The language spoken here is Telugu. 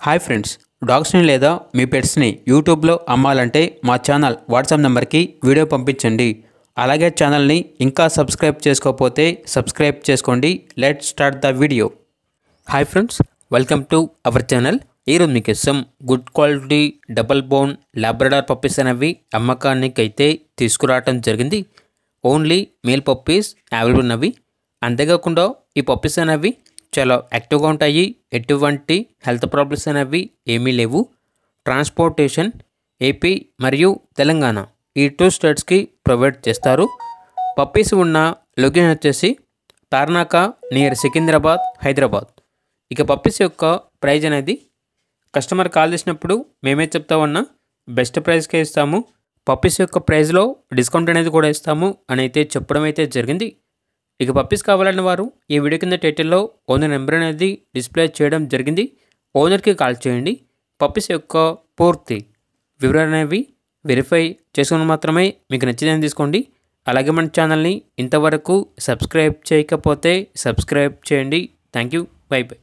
హాయ్ ఫ్రెండ్స్, డాగ్స్ని లేదా మీ పెట్స్ని యూట్యూబ్లో అమ్మాలంటే మా ఛానల్ వాట్సాప్ నెంబర్కి వీడియో పంపించండి. అలాగే ఛానల్ని ఇంకా సబ్స్క్రైబ్ చేసుకోకపోతే సబ్స్క్రైబ్ చేసుకోండి. Let's start the video. Hi friends, welcome to our channel. ఈరోజు మీకోసం good quality double bone Labrador puppies అనేవి అమ్మకానికి అయితే తీసుకురావడం జరిగింది. ఓన్లీ మేల్ పప్పీస్ అవైలబుల్ ఉన్నవి. అంతేకాకుండా ఈ పప్పీస్ అనేవి చాలా యాక్టివ్గా ఉంటాయి. ఎటువంటి హెల్త్ ప్రాబ్లమ్స్ అనేవి ఏమీ లేవు. ట్రాన్స్పోర్టేషన్ ఏపీ మరియు తెలంగాణ ఈ 2 స్టేట్స్కి ప్రొవైడ్ చేస్తారు. పప్పీస్ ఉన్న లొకేషన్ వచ్చేసి తార్నాక నియర్ సికింద్రాబాద్, హైదరాబాద్. ఇక పప్పీస్ యొక్క ప్రైజ్ అనేది కస్టమర్ కాల్ చేసినప్పుడు మేమే చెప్తామన్నా బెస్ట్ ప్రైస్కే ఇస్తాము. పప్పీస్ యొక్క ప్రైస్లో డిస్కౌంట్ అనేది కూడా ఇస్తాము అని అయితే చెప్పడం అయితే జరిగింది. ఇక పప్పీస్ కావాలన్న వారు ఈ వీడియో కింద టైటిల్లో ఓనర్ నెంబర్ అనేది డిస్ప్లే చేయడం జరిగింది. ఓనర్కి కాల్ చేయండి. పప్పీస్ యొక్క పూర్తి వివరాలు అనేవి వెరిఫై చేసుకుని మాత్రమే మీకు నచ్చిందని తీసుకోండి. అలాగే మన ఛానల్ని ఇంతవరకు సబ్స్క్రైబ్ చేయకపోతే సబ్స్క్రైబ్ చేయండి. Thank you. By by.